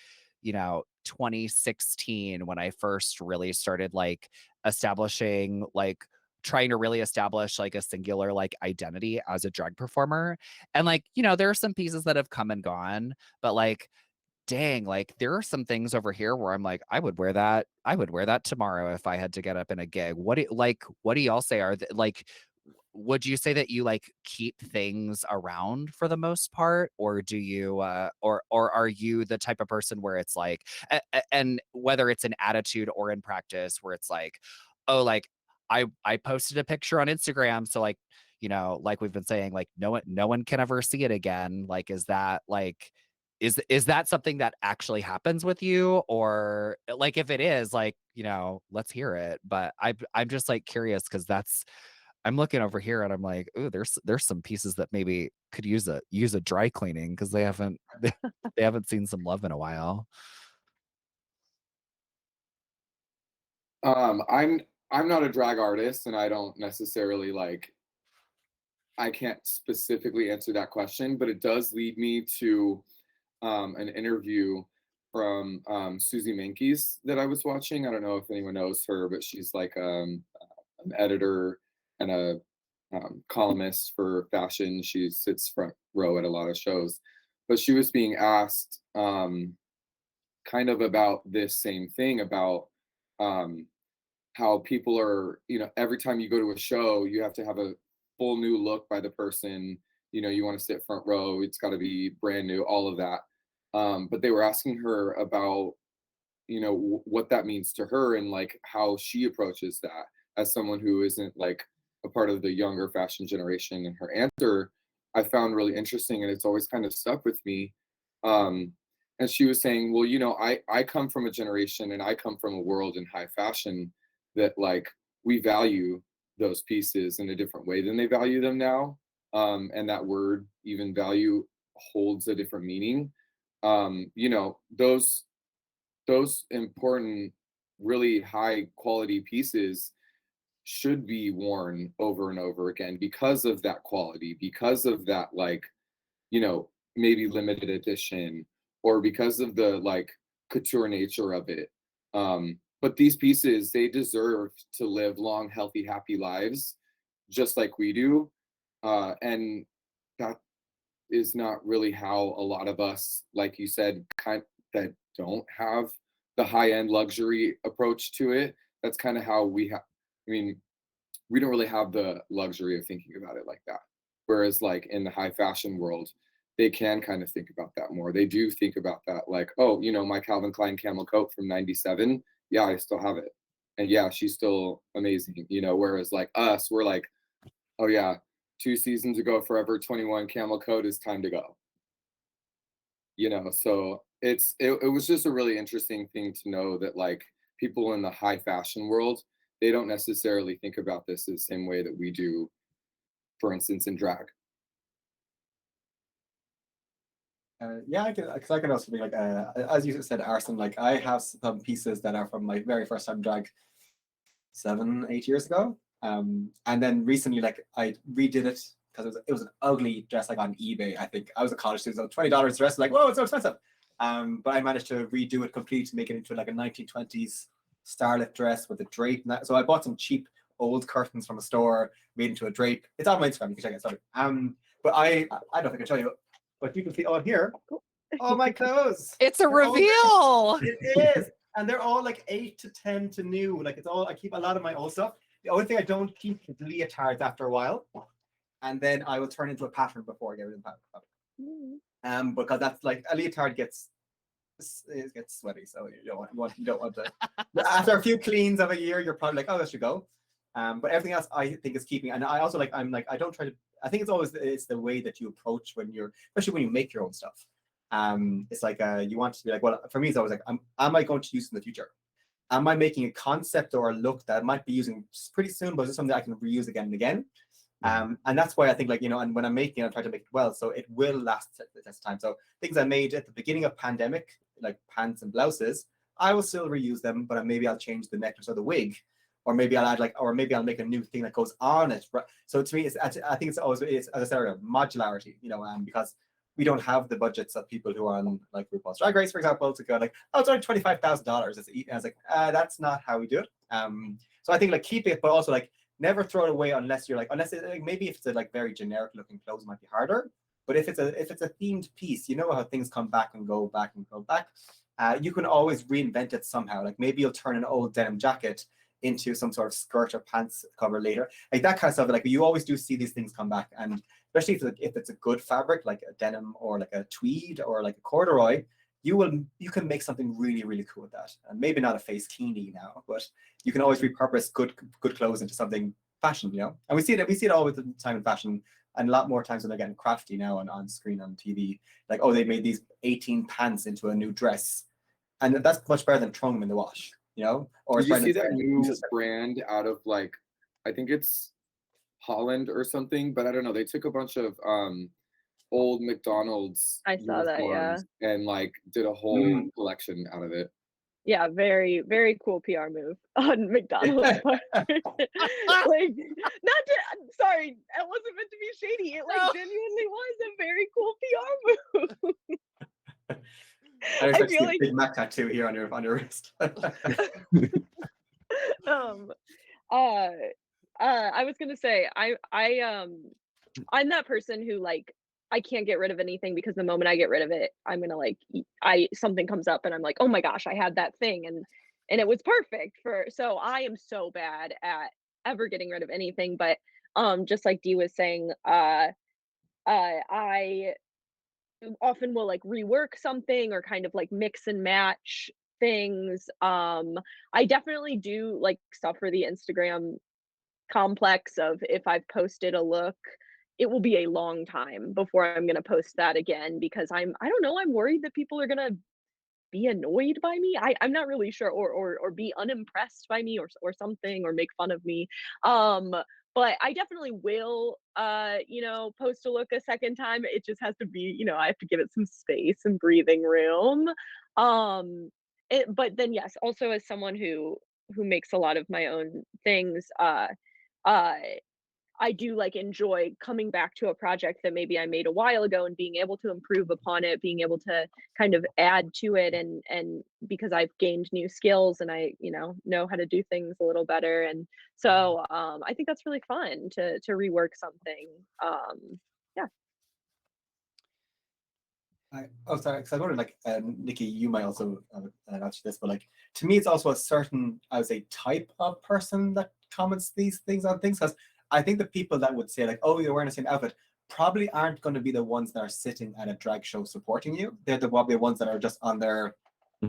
2016 when I first really started like establishing like trying to really establish like a singular like identity as a drag performer. And like, there are some pieces that have come and gone, but like dang, like there are some things over here where I'm like, I would wear that. I would wear that tomorrow if I had to get up in a gig. What do y'all say? Like, would you say that you like keep things around for the most part, or do you, or are you the type of person where it's like, and whether it's an attitude or in practice, where it's like, oh, like I posted a picture on Instagram, so like, like we've been saying, like no one can ever see it again. Like, is that like is that something that actually happens with you? Or like if it is, like, let's hear it. But I'm just like curious because I'm looking over here and I'm like, ooh, there's some pieces that maybe could use a dry cleaning because they haven't seen some love in a while. I'm not a drag artist, and I don't necessarily like. I can't specifically answer that question, but it does lead me to an interview from Susie Menkes that I was watching. I don't know if anyone knows her, but she's like an editor and a columnist for fashion. She sits front row at a lot of shows, but she was being asked kind of about this same thing about um, how people are, every time you go to a show, you have to have a full new look by the person. You want to sit front row, it's got to be brand new, all of that. But they were asking her about, what that means to her and like how she approaches that as someone who isn't like a part of the younger fashion generation. And her answer I found really interesting, and it's always kind of stuck with me. Um, and she was saying, well, I come from a generation and I come from a world in high fashion that like we value those pieces in a different way than they value them now. And that word, even value, holds a different meaning. Those important, really high quality pieces should be worn over and over again because of that quality, because of that, like, maybe limited edition, or because of the like couture nature of it. But these pieces, they deserve to live long, healthy, happy lives, just like we do. And that is not really how a lot of us, like you said, kind that don't have the high end luxury approach to it. That's kind of how we have. I mean, we don't really have the luxury of thinking about it like that. Whereas, like in the high fashion world, they can kind of think about that more. They do think about that, like, oh, my Calvin Klein camel coat from '97. Yeah, I still have it, and yeah, she's still amazing. Whereas like us, we're like, oh yeah, 2 seasons ago, Forever 21 camel coat is time to go. So it was just a really interesting thing to know that like people in the high fashion world, they don't necessarily think about this the same way that we do for instance, in drag? Yeah, because I can also be like, as you said, Arson, like I have some pieces that are from my very first time drag 7, 8 years ago. And then recently, like I redid it because it was an ugly dress like on eBay. I think I was a college student, so $20 dress, like, whoa, it's so expensive. But I managed to redo it completely to make it into like a 1920s starlet dress with a drape. So I bought some cheap old curtains from a store, made into a drape. It's on my Instagram, you can check it. Sorry. But I don't think I can show you, but you can see on here, all my clothes. It's a They're all there. reveal. It is, and they're all like 8 to 10 to new. Like it's all, I keep a lot of my old stuff. The only thing I don't keep is leotards after a while, and then I will turn into a pattern before I get rid of the pattern. Because that's like a leotard gets sweaty, so you don't want to. After a few cleans of a year, you're probably like, oh, that should go. But everything else I think is keeping, and I also like, I don't try to. I think it's the way that you approach when you're, especially when you make your own stuff. It's like you want to be like, well, for me, it's always like, am I going to use in the future? Am I making a concept or a look that I might be using pretty soon, but it's something I can reuse again and again? And that's why I think, like, and when I'm making it, I try to make it well, so it will last the test of time. So things I made at the beginning of pandemic, like pants and blouses, I will still reuse them, but maybe I'll change the necklace or the wig, or maybe I'll add or maybe I'll make a new thing that goes on it. So to me, I think it's always, as I said earlier, modularity, because we don't have the budgets of people who are on like RuPaul's Drag Race, for example, to go like, oh, it's only $25,000. I was like, that's not how we do it. So I think like keep it, but also like never throw it away unless you're like, maybe if it's a like very generic looking clothes, it might be harder. But if it's a themed piece, you know how things come back and go back and go back. You can always reinvent it somehow. Like maybe you'll turn an old denim jacket into some sort of skirt or pants cover later, like that kind of stuff. Like you always do see these things come back, and especially if it's a good fabric like a denim or like a tweed or like a corduroy, you can make something really, really cool with that. And maybe not a facekini now, but you can always repurpose good clothes into something fashion, And we see it all the time in fashion, and a lot more times when they're getting crafty now on screen on TV. Like, oh, they made these 18 pants into a new dress, and that's much better than throwing them in the wash. Or Did you see that new brand out of like, I think it's Holland or something, but I don't know. They took a bunch of old McDonald's I saw that, yeah. and like did a whole collection out of it. Yeah, very, very cool PR move on McDonald's part. Like, sorry, it wasn't meant to be shady. It like genuinely was a very cool PR move. I feel like a Big Mac tattoo here on your wrist. I was gonna say I'm that person who like I can't get rid of anything, because the moment I get rid of it, I'm gonna like something comes up and I'm like, oh my gosh, I had that thing and it was perfect so I am so bad at ever getting rid of anything. But just like Dee was saying, I often will like rework something or kind of like mix and match things. I definitely do like suffer the Instagram complex of, if I've posted a look, it will be a long time before I'm going to post that again, because I don't know, I'm worried that people are going to be annoyed by me. I'm not really sure, or be unimpressed by me or something, or make fun of me. But I definitely will, post a look a second time. It just has to be, I have to give it some space and breathing room. But then, yes, also as someone who makes a lot of my own things, I do like enjoy coming back to a project that maybe I made a while ago and being able to improve upon it, being able to kind of add to it, and because I've gained new skills and I, know how to do things a little better. And so I think that's really fun to rework something. Yeah. Sorry, because I wondered, like, Nikki, you might also answer this, but like, to me, it's also a certain, I would say, type of person that comments these things on things, because I think the people that would say like, oh, you're wearing the same outfit, probably aren't going to be the ones that are sitting at a drag show supporting you. They're probably the ones that are just on their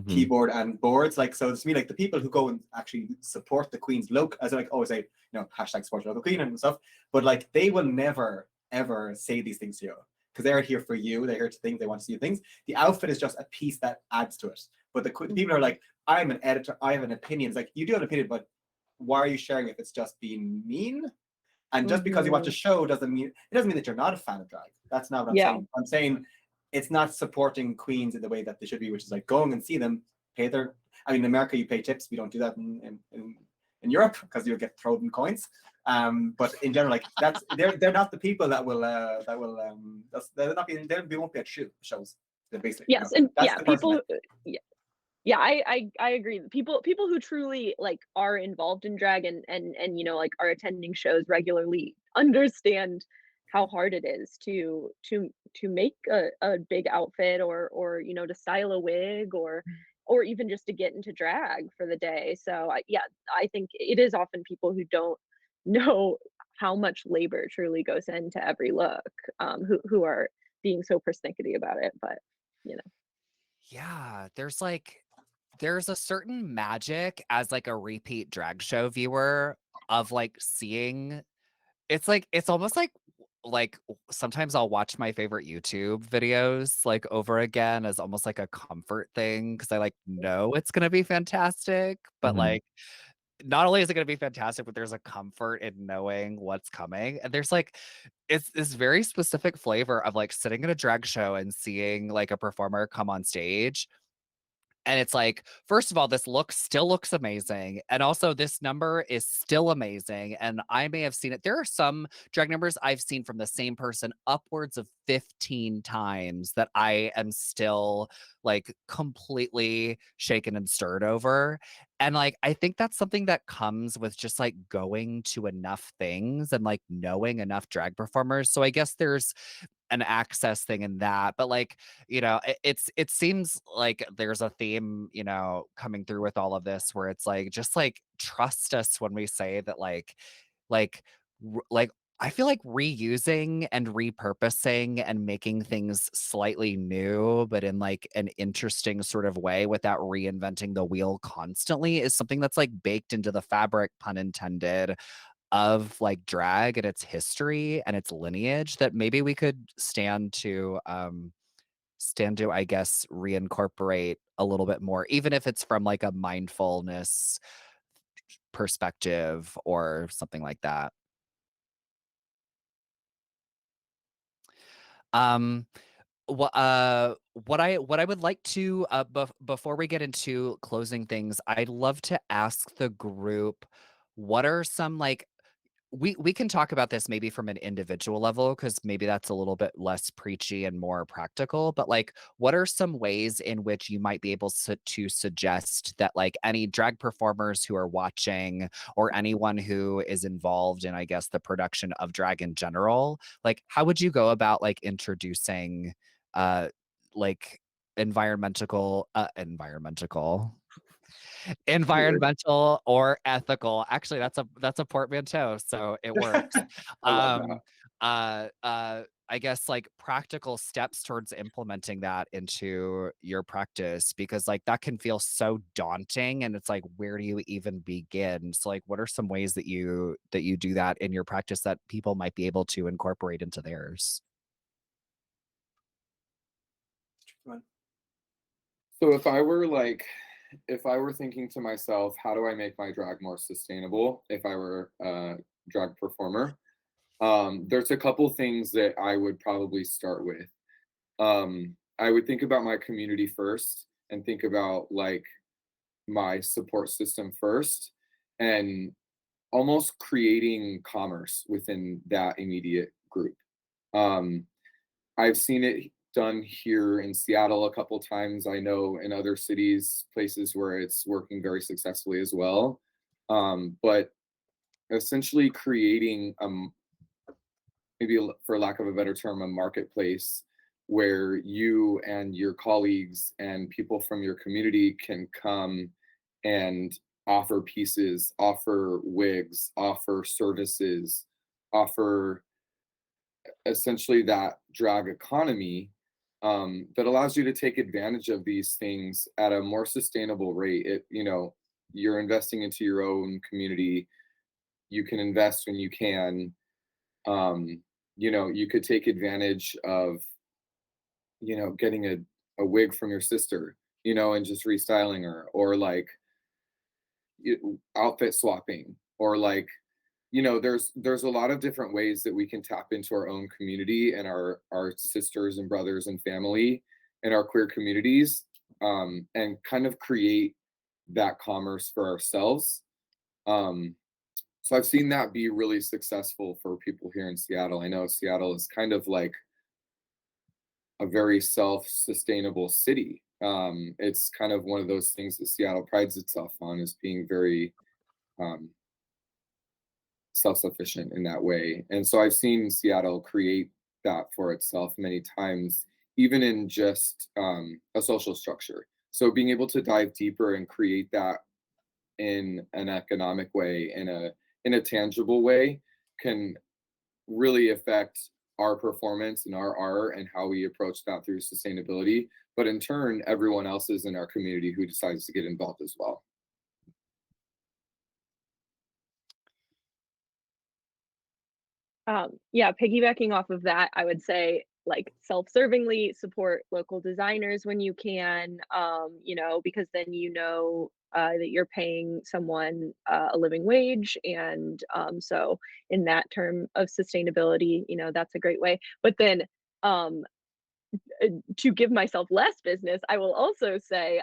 keyboard and boards. Like, so to me, like the people who go and actually support the queen's look, as I like always say, hashtag support your local queen and stuff, but like they will never ever say these things to you, because they're here for you. They're here to think, they want to see things. The outfit is just a piece that adds to it. But the people are like, I'm an editor, I have an opinion. It's like, you do have an opinion, but why are you sharing if it's just being mean? And just because you watch a Mhm. show doesn't mean that you're not a fan of drag. That's not what I'm Yeah. saying. I'm saying it's not supporting queens in the way that they should be, which is like going and see them, pay their. I mean, in America you pay tips. We don't do that in Europe because you'll get thrown in coins. But in general, like they're not the people that will they're not being they won't be at shows. They're basically, Yes, and that's the person people. that Yeah, I agree. People who truly like are involved in drag and like are attending shows regularly understand how hard it is to make a big outfit or to style a wig or even just to get into drag for the day. So I think it is often people who don't know how much labor truly goes into every look, who are being so persnickety about it. But you know, Yeah, there's a certain magic as like a repeat drag show viewer of like seeing it's almost like sometimes I'll watch my favorite YouTube videos like over again as almost like a comfort thing because I like know it's gonna be fantastic, but Mhm. like not only is it gonna be fantastic, but there's a comfort in knowing what's coming. And there's like it's this very specific flavor of like sitting in a drag show and seeing like a performer come on stage and it's like, first of all, this look still looks amazing. And also, this number is still amazing. And I may have seen it. There are some drag numbers I've seen from the same person upwards of 15 times that I am still like completely shaken and stirred over. And like, I think that's something that comes with just like going to enough things and like knowing enough drag performers. So I guess there's an access thing in that, but like it seems like there's a theme coming through with all of this where it's like just like trust us when we say that like like I feel like reusing and repurposing and making things slightly new but in like an interesting sort of way without reinventing the wheel constantly is something that's like baked into the fabric, pun intended, of like drag and its history and its lineage that maybe we could stand to I guess reincorporate a little bit more, even if it's from like a mindfulness perspective or something like that. um what I would like to before we get into closing things, I'd love to ask the group, what are some like we can talk about this maybe from an individual level because maybe that's a little bit less preachy and more practical, but like what are some ways in which you might be able to suggest that like any drag performers who are watching or anyone who is involved in I guess the production of drag in general, like how would you go about like introducing uh like environmental Weird. environmental or ethical. Actually, that's a portmanteau, so it works. I love that. Um, I guess like practical steps towards implementing that into your practice because like that can feel so daunting and it's like where do you even begin? So like what are some ways that you do that in your practice that people might be able to incorporate into theirs? So if I were thinking to myself, how do I make my drag more sustainable if I were a drag performer? There's a couple things that I would probably start with. I would think about my community first and think about like my support system first and almost creating commerce within that immediate group. Um, I've seen it done here in Seattle a couple times. I know in other cities, places where it's working very successfully as well. But essentially creating maybe for lack of a better term, a marketplace where you and your colleagues and people from your community can come and offer pieces, offer wigs, offer services, offer essentially that drag economy that allows you to take advantage of these things at a more sustainable rate. You're investing into your own community. You can invest when you can. Um, you could take advantage of, getting a wig from your sister, and just restyling her, or like outfit swapping, or like, you know, there's a lot of different ways that we can tap into our own community and our sisters and brothers and family and our queer communities, and kind of create that commerce for ourselves. Um, so I've seen that be really successful for people here in Seattle. I know Seattle is kind of like a very self-sustainable city. It's kind of one of those things that Seattle prides itself on, is being very um, self-sufficient in that way. And so I've seen Seattle create that for itself many times, even in just a social structure. So being able to dive deeper and create that in an economic way, in a tangible way, can really affect our performance and our art and how we approach that through sustainability. But in turn, everyone else's in our community who decides to get involved as well. Yeah, piggybacking off of that, I would say like self-servingly support local designers when you can, you know, because then you know that you're paying someone a living wage, and so in that term of sustainability, you know, that's a great way. But then um, to give myself less business, I will also say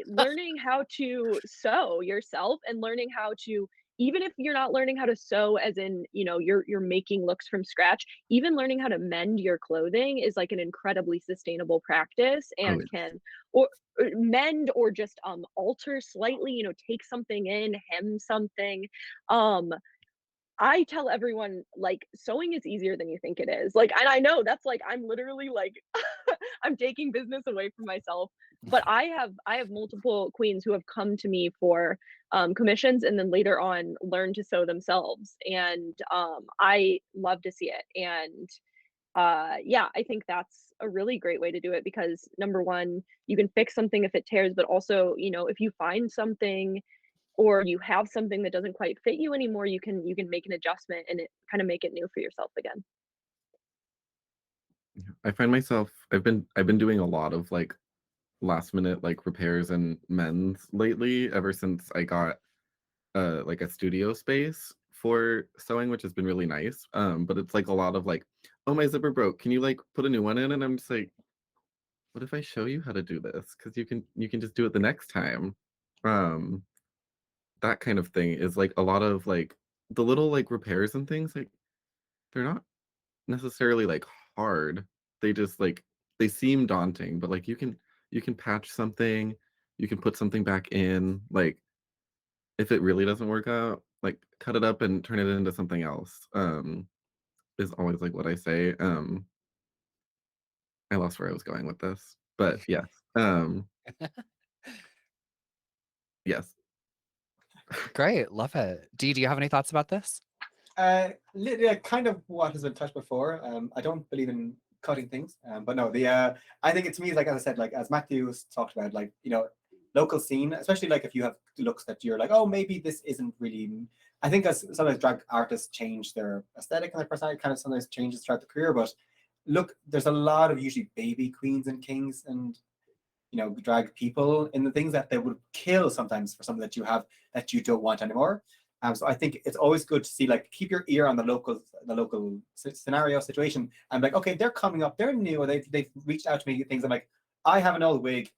learning how to sew yourself, and learning how to, even if you're not learning how to sew as in, you know, you're making looks from scratch, even learning how to mend your clothing is like an incredibly sustainable practice, Oh, and yes. can, or mend, or just alter slightly, you know, take something in, hem something. um I tell everyone, like, sewing is easier than you think it is. Like, and I know that's like, I'm literally like, I'm taking business away from myself. But I have multiple queens who have come to me for commissions, and then later on learn to sew themselves. And I love to see it. And yeah, I think that's a really great way to do it, because number one, you can fix something if it tears, but also, you know, if you find something or you have something that doesn't quite fit you anymore, you can make an adjustment and it kind of make it new for yourself again. I find myself I've been doing a lot of like last minute like repairs and mends lately ever since I got like a studio space for sewing, which has been really nice. But it's like a lot of like, oh, my zipper broke. Can you like put a new one in? And I'm just like, what if I show you how to do this? Because you can just do it the next time. Um, that kind of thing is like a lot of like the little like repairs and things, like they're not necessarily like hard. They just like they seem daunting, but like you can patch something, you can put something back in. Like if it really doesn't work out, like cut it up and turn it into something else. Is always like what I say. I lost where I was going with this, but yes. Yes. Great, love it. Dee, do you have any thoughts about this? Yeah, kind of what has been touched before. I don't believe in cutting things, but no, I think it, to me, is like, as I said, like as Matthew's talked about, like, you know, local scene, especially like if you have looks that you're like, oh, maybe this isn't really. I think as sometimes drag artists change their aesthetic and their personality, kind of sometimes changes throughout the career. But look, there's a lot of usually baby queens and kings and, you know, drag people in the things that they would kill sometimes for something that you have that you don't want anymore. So I think it's always good to see, like, keep your ear on the local scenario situation. I'm like, okay, they're coming up, they're new, or they've reached out to me things. I'm like, I have an old wig,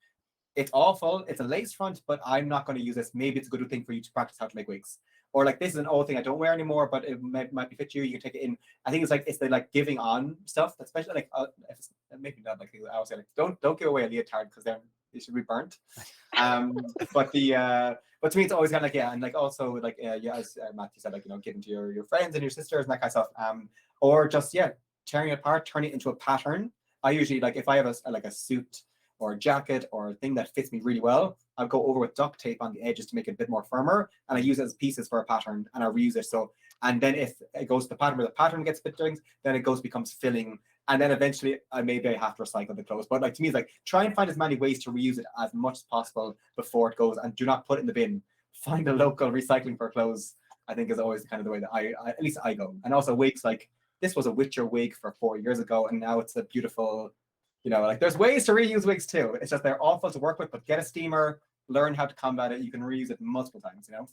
it's awful, it's a lace front, but I'm not going to use this. Maybe it's a good thing for you to practice how to make wigs. Or like, this is an old thing I don't wear anymore, but it might be fit you. You can take it in. I think it's the like giving on stuff, especially like maybe not like I was saying, like, don't give away a leotard because then they should be burnt. But to me it's always kind of like, yeah, and like also like yeah, as Matthew said, like, you know, giving to your friends and your sisters and that kind of stuff. Or just, yeah, tearing it apart, turning it into a pattern. I usually, like, if I have like a suit or a jacket or a thing that fits me really well, I'll go over with duct tape on the edges to make it a bit more firmer, and I use it as pieces for a pattern, and I reuse it. So, and then if it goes to the pattern where the pattern gets a bit things, then it becomes filling, and then eventually maybe I have to recycle the clothes. But like, to me, it's like, try and find as many ways to reuse it as much as possible before it goes, and do not put it in the bin. Find a local recycling for clothes, I think, is always kind of the way that I at least I go. And also wigs, like, this was a Witcher wig for 4 years ago, and now it's a beautiful, you know, like, there's ways to reuse wigs too. It's just they're awful to work with, but get a steamer, learn how to combat it. You can reuse it multiple times, you know?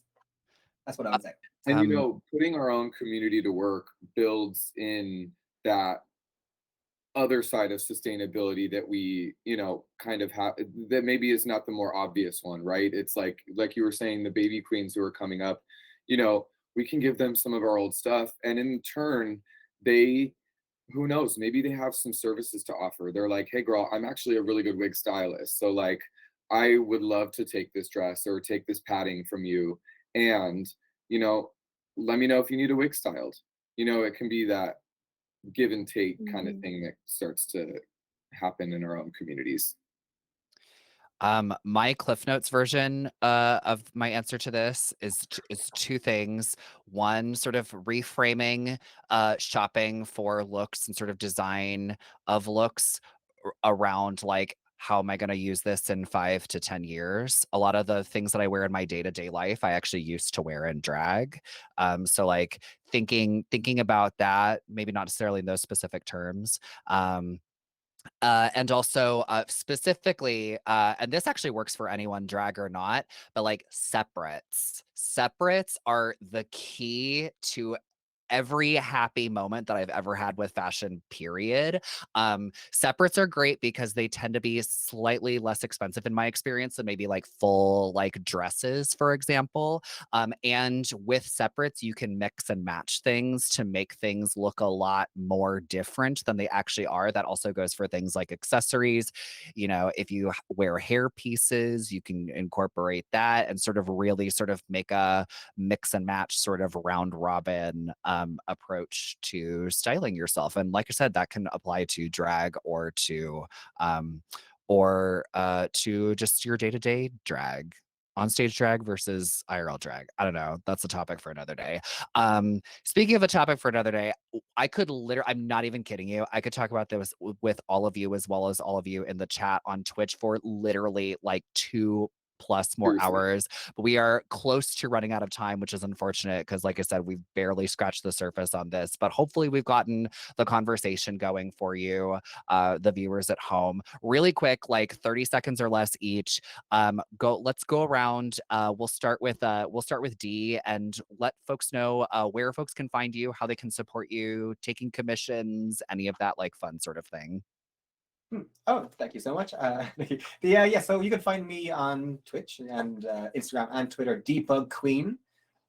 That's what I would say. And you Um, know, putting our own community to work builds in that other side of sustainability that we, you know, kind of have, that maybe is not the more obvious one, right? It's like you were saying, the baby queens who are coming up, you know, we can give them some of our old stuff, and in turn, they, who knows, maybe they have some services to offer. They're like, hey girl, I'm actually a really good wig stylist, so like I would love to take this dress or take this padding from you, and you know, let me know if you need a wig styled. You know, it can be that give and take kind of Mhm. thing that starts to happen in our own communities. My Cliff Notes version of my answer to this is two things. One, sort of reframing shopping for looks and sort of design of looks around like how am I going to use this in 5 to 10 years? A lot of the things that I wear in my day-to-day life, I actually used to wear in drag. So like thinking about that, maybe not necessarily in those specific terms. And also, specifically, and this actually works for anyone, drag or not, but like separates. Separates are the key to every happy moment that I've ever had with fashion, period. Separates are great because they tend to be slightly less expensive in my experience than maybe like full like dresses, for example. And with separates, you can mix and match things to make things look a lot more different than they actually are. That also goes for things like accessories. You know, if you wear hair pieces, you can incorporate that and sort of really sort of make a mix and match sort of round robin approach to styling yourself. And like I said, that can apply to drag um, or to just your day-to-day drag. On stage drag versus IRL drag. I don't know. That's a topic for another day. Speaking of a topic for another day, I could literally, I'm not even kidding you. I could talk about this with all of you as well as all of you in the chat on Twitch for literally like 2+ more Seriously. hours. But we are close to running out of time, which is unfortunate because, like I said, we've barely scratched the surface on this. But hopefully, we've gotten the conversation going for you, the viewers at home. Really quick, like 30 seconds or less each. Let's go around. We'll start with D and let folks know where folks can find you, how they can support you, taking commissions, any of that like fun sort of thing. Oh, thank you so much. Thank you. Yeah, so you can find me on Twitch and Instagram and Twitter, Debug Queen.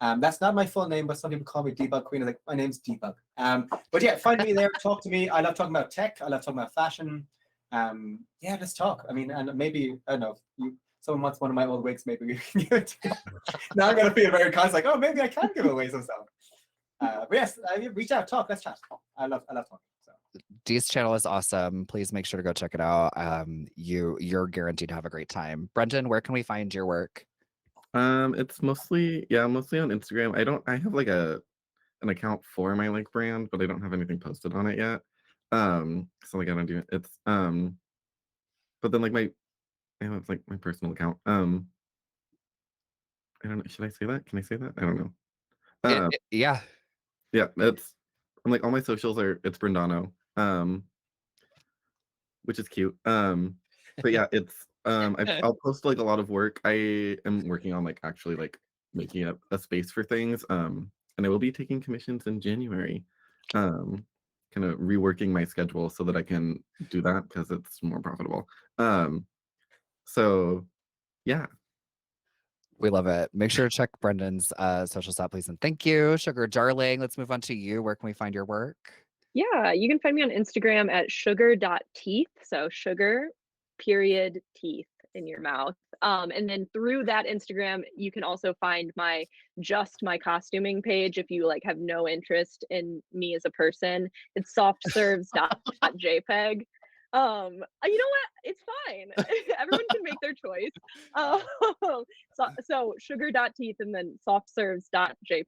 That's not my full name, but some people call me Debug Queen. I'm like, my name's Debug. But yeah, find me there, talk to me. I love talking about tech. I love talking about fashion. Yeah, let's talk. I mean, and maybe, I don't know, if someone wants one of my old wigs, maybe we can give it to Now I'm going to feel very conscious, like, oh, maybe I can give away some stuff. But yes, reach out, talk, let's chat. I love talking. So. Dee's channel is awesome. Please make sure to go check it out. You're guaranteed to have a great time. Brendan, where can we find your work? It's mostly mostly on Instagram. I have like an account for my like brand, but I don't have anything posted on it yet. So like I don't do it. It's but then like it's like my personal account. I don't know. Should I say that? Can I say that? I don't know. Yeah. Yeah, I'm like all my socials are it's Brendano. Which is cute. But yeah, it's I'll post like a lot of work. I am working on like actually like making up a space for things. And I will be taking commissions in January. Kind of reworking my schedule so that I can do that because it's more profitable. So yeah. We love it. Make sure to check Brendan's socials out, please. And thank you, Sugar Darling. Let's move on to you. Where can we find your work? Yeah, you can find me on Instagram at sugar.teeth. So sugar, period, teeth in your mouth. And then through that Instagram, you can also find my costuming page if you like have no interest in me as a person. It's softserves.jpg. You know what? It's fine. Everyone can make their choice. So sugar.teeth and then softserves.jpg,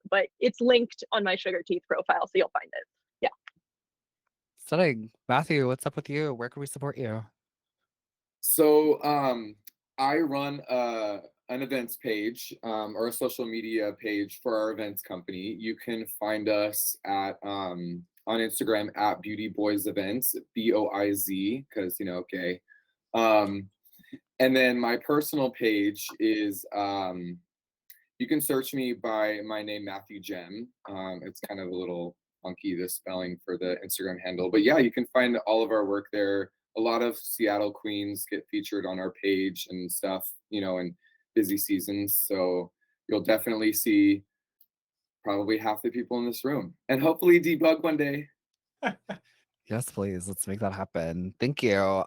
but it's linked on my Sugar Teeth profile, so you'll find it. Yeah. Stunning. Matthew, what's up with you? Where can we support you? So I run an events page or a social media page for our events company. You can find us at on Instagram at Beauty Boys Events, BOIZ, because you know, okay. And then my personal page is You can search me by my name, Matthew Gem. It's kind of a little funky, the spelling for the Instagram handle. But yeah, you can find all of our work there. A lot of Seattle queens get featured on our page and stuff, in busy seasons. So you'll definitely see probably half the people in this room and hopefully debug one day. Yes, please. Let's make that happen. Thank you.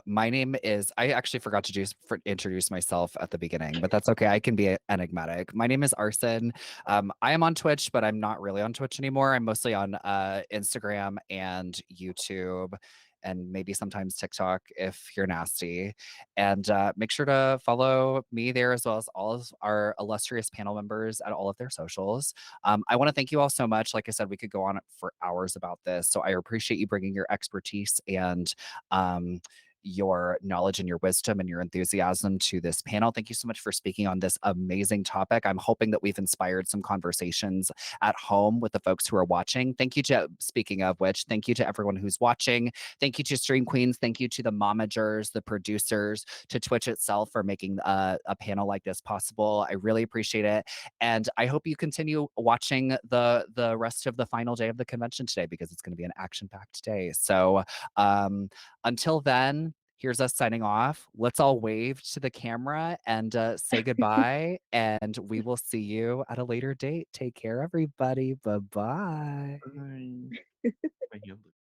My name is, I actually forgot to introduce myself at the beginning, but that's okay. I can be enigmatic. My name is Arson. I am on Twitch, but I'm not really on Twitch anymore. I'm mostly on Instagram and YouTube and maybe sometimes TikTok if you're nasty. And make sure to follow me there as well as all of our illustrious panel members at all of their socials. I want to thank you all so much. Like I said, we could go on for hours about this. So I appreciate you bringing your expertise and your knowledge and your wisdom and your enthusiasm to this panel. Thank you so much for speaking on this amazing topic. I'm hoping that we've inspired some conversations at home with the folks who are watching. Thank you to, speaking of which, thank you to everyone who's watching. Thank you to Stream Queens. Thank you to the momagers, the producers, to Twitch itself for making a panel like this possible. I really appreciate it. And I hope you continue watching the rest of the final day of the convention today because it's going to be an action-packed day. So until then, here's us signing off. Let's all wave to the camera and say goodbye. And we will see you at a later date. Take care, everybody. Bye-bye. Bye. My hand looks